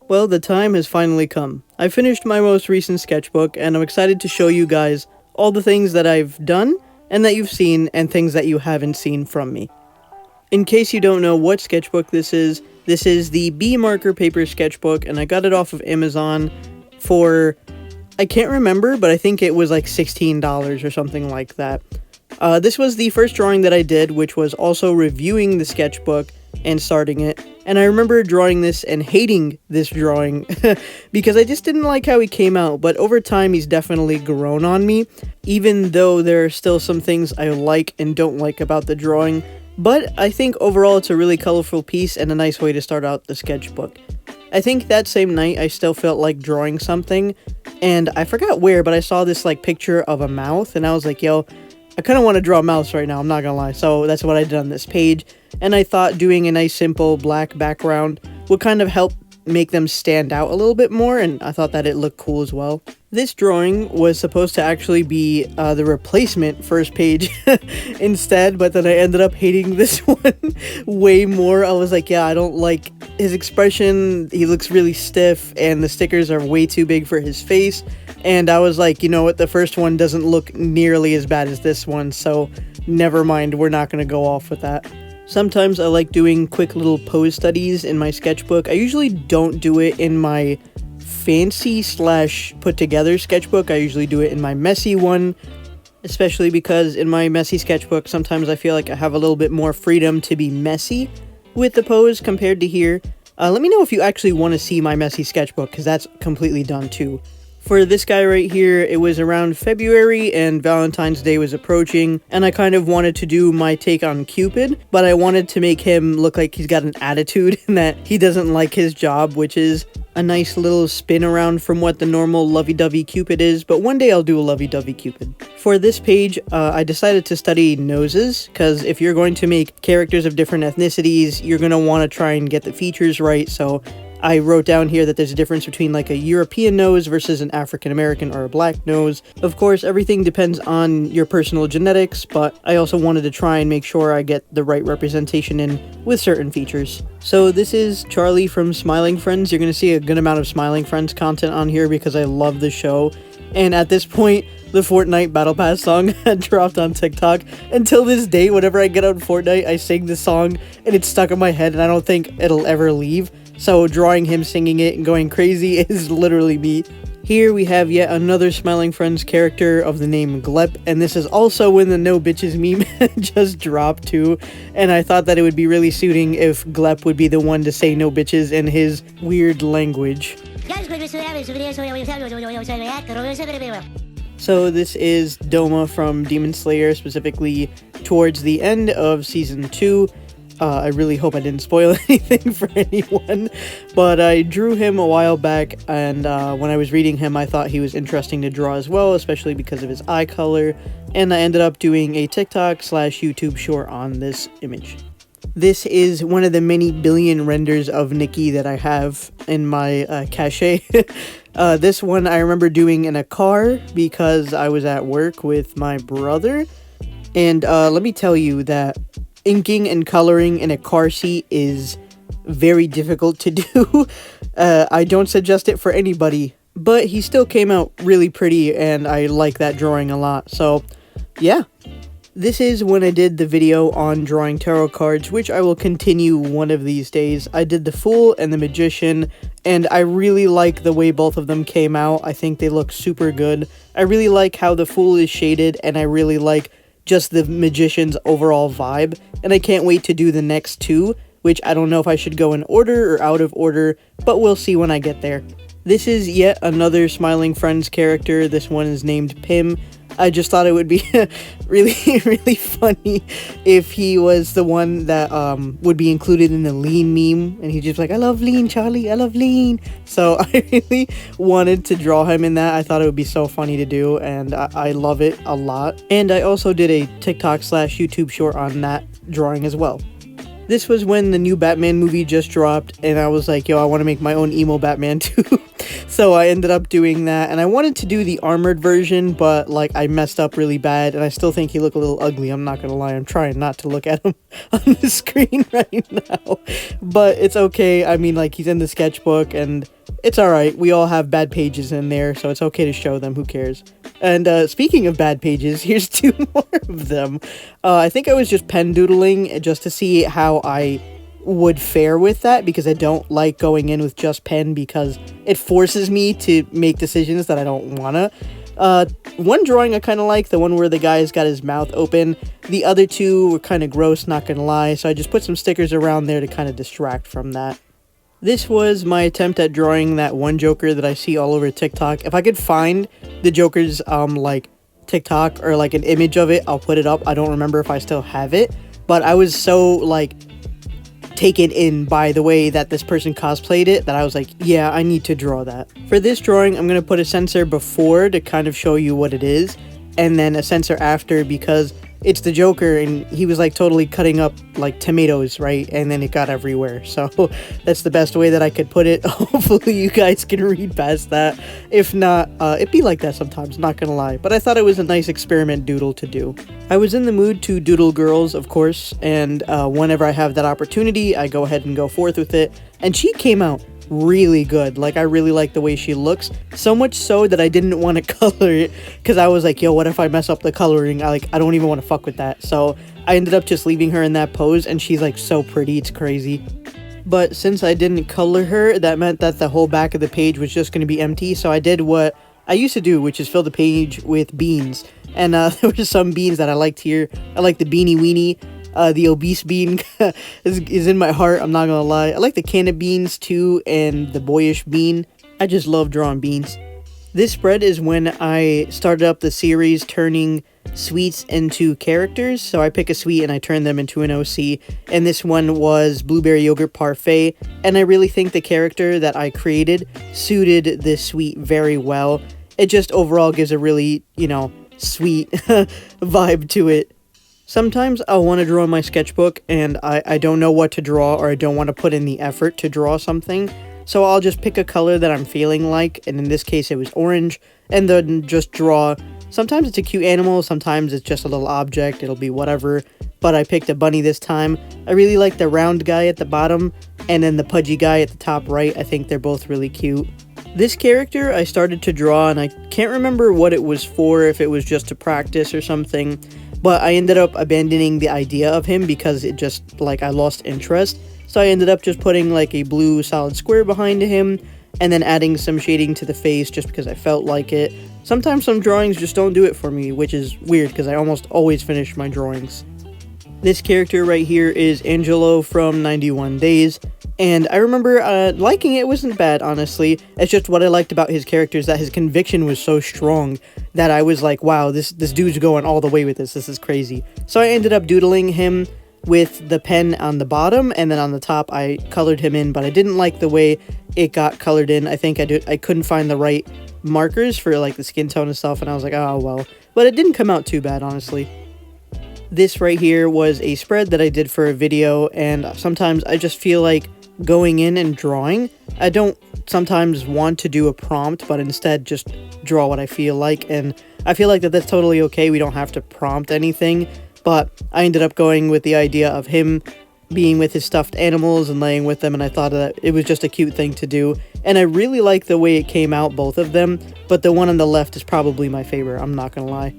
Well, the time has finally come. I finished my most recent sketchbook, and I'm excited to show you guys all the things that I've done, and that you've seen, and things that you haven't seen from me. In case you don't know what sketchbook this is the B marker paper sketchbook, and I got it off of Amazon for, I can't remember, but I think it was like $16 or something like that. This was the first drawing that I did, which was also reviewing the sketchbook and starting it. And I remember drawing this and hating this drawing because I just didn't like how he came out, but over time he's definitely grown on me, even though there are still some things I like and don't like about the drawing. But I think overall it's a really colorful piece and a nice way to start out the sketchbook. I think that same night I still felt like drawing something, and I forgot where, but I saw this like picture of a mouth, and I was like, yo, I kind of want to draw a mouse right now, I'm not gonna lie. So that's what I did on this page, and I thought doing a nice simple black background would kind of help make them stand out a little bit more, and I thought that it looked cool as well. This drawing was supposed to actually be the replacement first page instead, but then I ended up hating this one way more. I was like, yeah, I don't like his expression, he looks really stiff, and the stickers are way too big for his face, and I was like, you know what, the first one doesn't look nearly as bad as this one, so never mind, we're not going to go off with that. Sometimes I like doing quick little pose studies in my sketchbook. I usually don't do it in my fancy / put together sketchbook. I usually do it in my messy one, especially because in my messy sketchbook sometimes I feel like I have a little bit more freedom to be messy with the pose compared to here. Let me know if you actually want to see my messy sketchbook, because that's completely done too. For this guy right here, it was around February and Valentine's Day was approaching, and I kind of wanted to do my take on Cupid, but I wanted to make him look like he's got an attitude and that he doesn't like his job, which is a nice little spin around from what the normal lovey-dovey Cupid is, but one day I'll do a lovey-dovey Cupid. For this page, I decided to study noses, because if you're going to make characters of different ethnicities, you're going to want to try and get the features right, so I wrote down here that there's a difference between like a European nose versus an African American or a black nose. Of course, everything depends on your personal genetics, but I also wanted to try and make sure I get the right representation in with certain features. So this is Charlie from Smiling Friends. You're going to see a good amount of Smiling Friends content on here because I love the show. And at this point, the Fortnite Battle Pass song had dropped on TikTok. Until this day, whenever I get on Fortnite, I sing this song and it's stuck in my head and I don't think it'll ever leave. So drawing him singing it and going crazy is literally me. Here we have yet another Smiling Friends character of the name Glep, and this is also when the No Bitches meme just dropped too, and I thought that it would be really suiting if Glep would be the one to say no bitches in his weird language. So this is Doma from Demon Slayer, specifically towards the end of Season 2. I really hope I didn't spoil anything for anyone, but I drew him a while back, and when I was reading him, I thought he was interesting to draw as well, especially because of his eye color, and I ended up doing a TikTok / YouTube short on this image. This is one of the many billion renders of Nikki that I have in my cache. This one I remember doing in a car because I was at work with my brother, and let me tell you that inking and coloring in a car seat is very difficult to do. I don't suggest it for anybody, but he still came out really pretty and I like that drawing a lot, so yeah. This is when I did the video on drawing tarot cards, which I will continue one of these days. I did the Fool and the Magician, and I really like the way both of them came out. I think they look super good. I really like how the Fool is shaded, and I really like just the Magician's overall vibe, and I can't wait to do the next two, which I don't know if I should go in order or out of order, but we'll see when I get there. This is yet another Smiling Friends character. This one is named Pim. I just thought it would be really, really funny if he was the one that would be included in the lean meme, and he's just like, I love lean, Charlie, I love lean. So I really wanted to draw him in that. I thought it would be so funny to do, and I love it a lot. And I also did a TikTok / YouTube short on that drawing as well. This was when the new Batman movie just dropped, and I was like, yo, I want to make my own emo Batman too. So I ended up doing that, and I wanted to do the armored version, but like I messed up really bad, and I still think he looked a little ugly. I'm not gonna lie, I'm trying not to look at him on the screen right now, but it's okay. I mean, like, he's in the sketchbook, and it's alright. We all have bad pages in there, so it's okay to show them. Who cares? And speaking of bad pages, here's two more of them. I think I was just pen doodling just to see how I would fare with that, because I don't like going in with just pen because it forces me to make decisions that I don't wanna. One drawing I kind of like, the one where the guy's got his mouth open. The other two were kind of gross, not gonna lie, so I just put some stickers around there to kind of distract from that. This was my attempt at drawing that one Joker that I see all over TikTok. If I could find the Joker's, like, TikTok or, like, an image of it, I'll put it up. I don't remember if I still have it, but I was so, like, taken in by the way that this person cosplayed it that I was like, yeah, I need to draw that. For this drawing, I'm going to put a censor before to kind of show you what it is, and then a censor after because it's the Joker and he was like totally cutting up like tomatoes, right? And then it got everywhere. So that's the best way that I could put it. Hopefully you guys can read past that. If not, it be like that sometimes, not gonna lie. But I thought it was a nice experiment doodle to do. I was in the mood to doodle girls, of course, and whenever I have that opportunity, I go ahead and go forth with it. And she came out really good. Like, I really like the way she looks, so much so that I didn't want to color it because I was like, yo, what if I mess up the coloring? I don't even want to fuck with that. So I ended up just leaving her in that pose, and she's like so pretty, it's crazy. But since I didn't color her, that meant that the whole back of the page was just going to be empty. So I did what I used to do, which is fill the page with beans. And there were some beans that I liked here. I like the Beanie Weenie. The obese bean is in my heart, I'm not gonna lie. I like the can of beans too, and the boyish bean. I just love drawing beans. This spread is when I started up the series turning sweets into characters. So I pick a sweet and I turn them into an OC. And this one was Blueberry Yogurt Parfait. And I really think the character that I created suited this sweet very well. It just overall gives a really, sweet vibe to it. Sometimes I'll want to draw in my sketchbook and I don't know what to draw, or I don't want to put in the effort to draw something. So I'll just pick a color that I'm feeling like, and in this case it was orange, and then just draw. Sometimes it's a cute animal, sometimes it's just a little object, it'll be whatever. But I picked a bunny this time. I really like the round guy at the bottom, and then the pudgy guy at the top right. I think they're both really cute. This character I started to draw, and I can't remember what it was for, if it was just to practice or something. But I ended up abandoning the idea of him because it just, like, I lost interest. So I ended up just putting, like, a blue solid square behind him, and then adding some shading to the face just because I felt like it. Sometimes some drawings just don't do it for me, which is weird because I almost always finish my drawings. This character right here is Angelo from 91 Days, and I remember liking it. It wasn't bad, honestly. It's just what I liked about his character is that his conviction was so strong that I was like, wow, this dude's going all the way with this. This is crazy. So I ended up doodling him with the pen on the bottom, and then on the top I colored him in, but I didn't like the way it got colored in. I think I couldn't find the right markers for like the skin tone and stuff, and I was like, oh well. But it didn't come out too bad, honestly. This right here was a spread that I did for a video, and sometimes I just feel like going in and drawing. I don't sometimes want to do a prompt, but instead just draw what I feel like, and I feel like that's totally okay. We don't have to prompt anything, but I ended up going with the idea of him being with his stuffed animals and laying with them, and I thought that it was just a cute thing to do, and I really like the way it came out, both of them, but the one on the left is probably my favorite, I'm not gonna lie.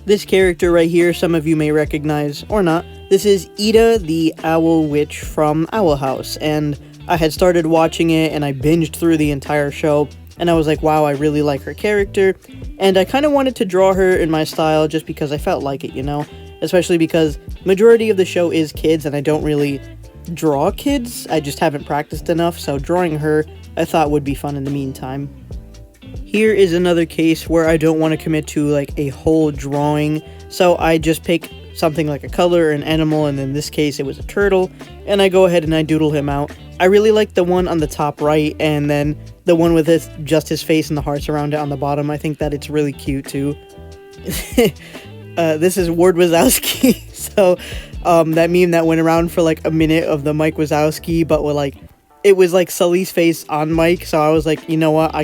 This character right here, some of you may recognize, or not. This is Ida, the Owl Witch from Owl House, and I had started watching it, and I binged through the entire show, and I was like, wow, I really like her character, and I kind of wanted to draw her in my style just because I felt like it, especially because majority of the show is kids, and I don't really draw kids, I just haven't practiced enough, so drawing her I thought would be fun in the meantime. Here is another case where I don't want to commit to like a whole drawing, so I just pick something like a color, an animal, and in this case it was a turtle, and I go ahead and I doodle him out. I really like the one on the top right, and then the one with just his face and the hearts around it on the bottom. I think that it's really cute too. This is Ward Wazowski, so that meme that went around for like a minute of the Mike Wazowski, but with like it was like Sully's face on mic, so I was like, you know what,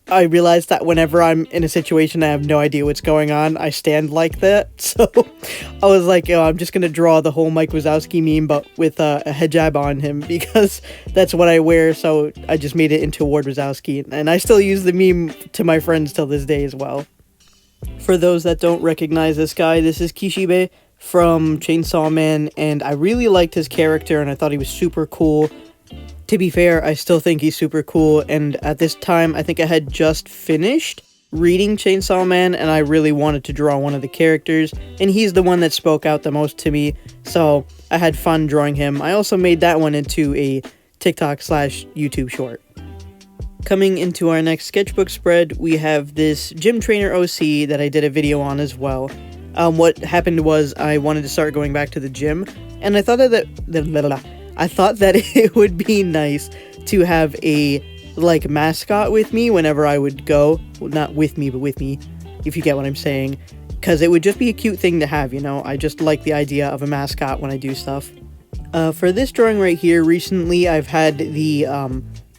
I realized that whenever I'm in a situation I have no idea what's going on, I stand like that. So I was like, yo, I'm just gonna draw the whole Mike Wazowski meme, but with a hijab on him, because that's what I wear. So I just made it into Ward Wazowski, and I still use the meme to my friends till this day as well. For those that don't recognize this guy, this is Kishibe from Chainsaw Man, and I really liked his character, and I thought he was super cool. To be fair, I still think he's super cool, and at this time, I think I had just finished reading Chainsaw Man, and I really wanted to draw one of the characters, and he's the one that spoke out the most to me, so I had fun drawing him. I also made that one into a TikTok/YouTube short. Coming into our next sketchbook spread, we have this gym trainer OC that I did a video on as well. What happened was I wanted to start going back to the gym, and I thought that it would be nice to have a, like, mascot with me whenever I would go. Well, not with me, but with me, if you get what I'm saying. Because it would just be a cute thing to have, you know? I just like the idea of a mascot when I do stuff. For this drawing right here, recently I've had the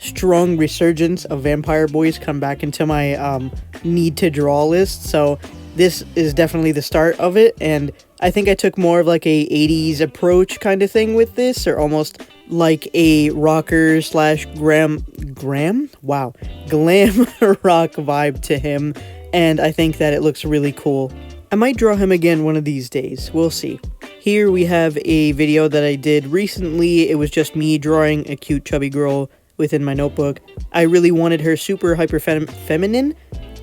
strong resurgence of Vampire Boys come back into my need to draw list, so this is definitely the start of it, and I think I took more of like a 80s approach kind of thing with this, or almost like a rocker slash glam rock vibe to him, and I think that it looks really cool. I might draw him again one of these days, we'll see. Here we have a video that I did recently. It was just me drawing a cute chubby girl within my notebook. I really wanted her super hyper feminine,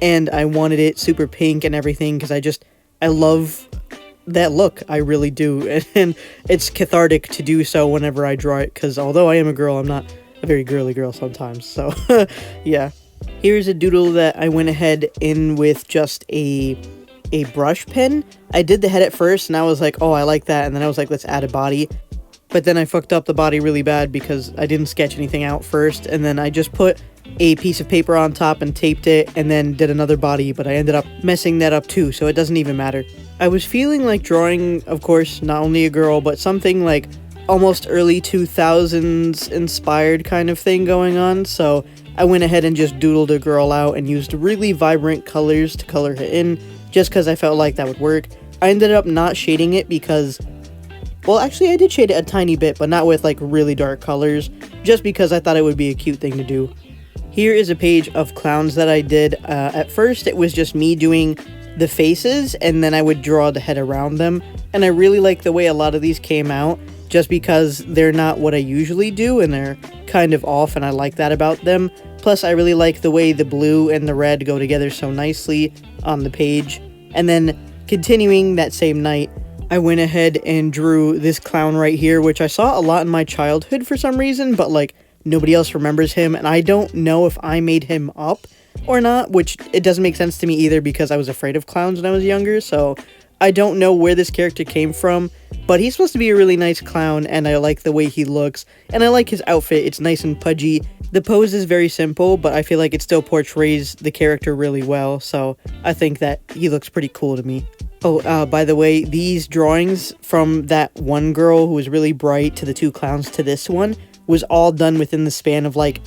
and I wanted it super pink and everything, because I love that look. I really do, and it's cathartic to do so whenever I draw it, because although I am a girl, I'm not a very girly girl sometimes, so yeah. Here's a doodle that I went ahead in with just a brush pen. I did the head at first, and I was like, oh, I like that, and then I was like, let's add a body. But then I fucked up the body really bad because I didn't sketch anything out first, and then I just put a piece of paper on top and taped it, and then did another body, but I ended up messing that up too, so it doesn't even matter. I was feeling like drawing, of course, not only a girl, but something like almost early 2000s inspired kind of thing going on, so I went ahead and just doodled a girl out and used really vibrant colors to color her in, just because I felt like that would work. I ended up not shading it because, well, actually I did shade it a tiny bit, but not with like really dark colors, just because I thought it would be a cute thing to do. Here is a page of clowns that I did. At first it was just me doing the faces, and then I would draw the head around them, and I really like the way a lot of these came out, just because they're not what I usually do, and they're kind of off, and I like that about them. Plus, I really like the way the blue and the red go together so nicely on the page. And then, continuing that same night, I went ahead and drew this clown right here, which I saw a lot in my childhood for some reason, but like, nobody else remembers him, and I don't know if I made him up or not, which it doesn't make sense to me either, because I was afraid of clowns when I was younger, so I don't know where this character came from, but he's supposed to be a really nice clown, and I like the way he looks, and I like his outfit. It's nice and pudgy. The pose is very simple, but I feel like it still portrays the character really well, so I think that he looks pretty cool to me. Oh, by the way, these drawings from that one girl who was really bright to the two clowns to this one was all done within the span of like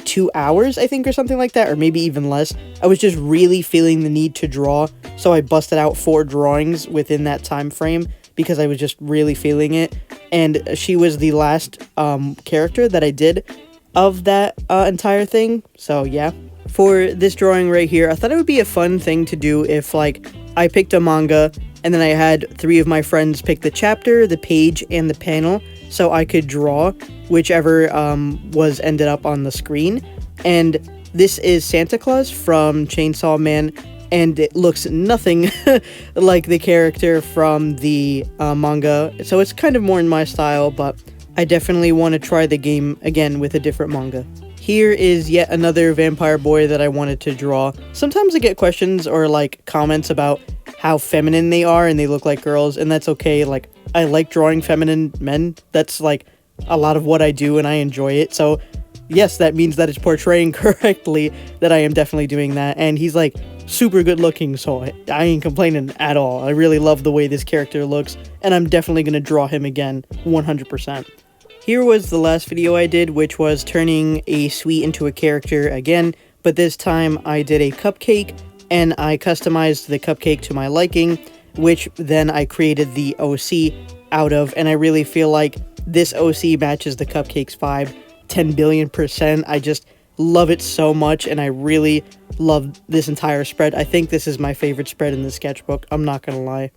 2 hours, I think, or something like that, or maybe even less. I was just really feeling the need to draw, so I busted out 4 drawings within that time frame because I was just really feeling it. And she was the last character that I did of that entire thing, so yeah. For this drawing right here, I thought it would be a fun thing to do if, like, I picked a manga, and then I had 3 of my friends pick the chapter, the page, and the panel, so I could draw whichever was ended up on the screen. And this is Santa Claus from Chainsaw Man, and it looks nothing like the character from the manga, so it's kind of more in my style, but I definitely want to try the game again with a different manga. Here is yet another vampire boy that I wanted to draw. Sometimes I get questions or like comments about how feminine they are and they look like girls, and that's okay. Like, I like drawing feminine men. That's like a lot of what I do, and I enjoy it. So yes, that means that it's portraying correctly that I am definitely doing that. And he's like super good looking, so I ain't complaining at all. I really love the way this character looks, and I'm definitely going to draw him again 100%. Here was the last video I did, which was turning a sweet into a character again, but this time I did a cupcake, and I customized the cupcake to my liking, which then I created the OC out of, and I really feel like this OC matches the cupcake's vibe 10 billion%. I just love it so much, and I really love this entire spread. I think this is my favorite spread in the sketchbook, I'm not gonna lie.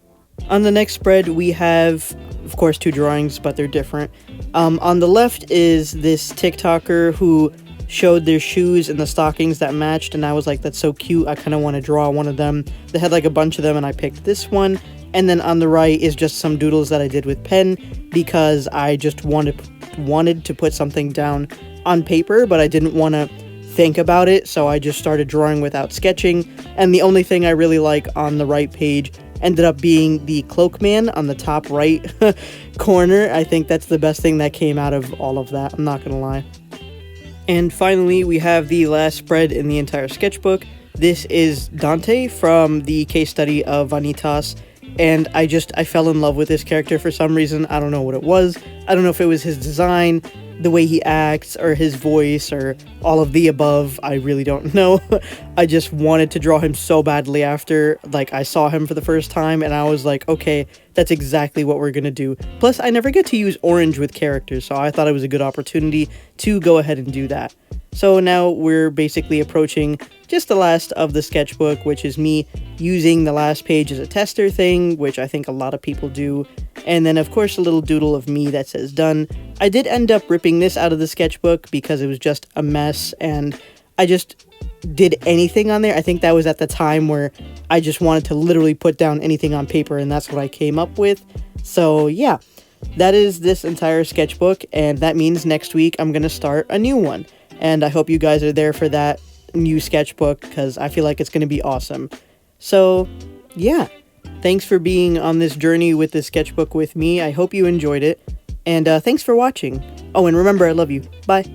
On the next spread, we have, of course, two drawings, but they're different. On the left is this TikToker who showed their shoes and the stockings that matched, and I was like, that's so cute, I kind of want to draw one of them. They had like a bunch of them, and I picked this one. And then on the right is just some doodles that I did with pen, because I just wanted to put something down on paper, but I didn't want to think about it, so I just started drawing without sketching. And the only thing I really like on the right page ended up being the cloak man on the top right corner. I think that's the best thing that came out of all of that, I'm not gonna lie. And finally, we have the last spread in the entire sketchbook. This is Dante from the case study of Vanitas, and I fell in love with this character for some reason. I don't know what it was. I don't know if it was his design, the way he acts, or his voice, or all of the above. I really don't know. I just wanted to draw him so badly after, like, I saw him for the first time, and I was like, okay, that's exactly what we're gonna do. Plus, I never get to use orange with characters, so I thought it was a good opportunity to go ahead and do that. So now we're basically approaching just the last of the sketchbook, which is me using the last page as a tester thing, which I think a lot of people do. And then, of course, a little doodle of me that says done. I did end up ripping this out of the sketchbook because it was just a mess, and I just did anything on there. I think that was at the time where I just wanted to literally put down anything on paper, and that's what I came up with. So yeah, that is this entire sketchbook, and that means next week I'm going to start a new one. And I hope you guys are there for that new sketchbook, because I feel like it's going to be awesome. So yeah, thanks for being on this journey with this sketchbook with me. I hope you enjoyed it, and thanks for watching. Oh, and remember, I love you. Bye.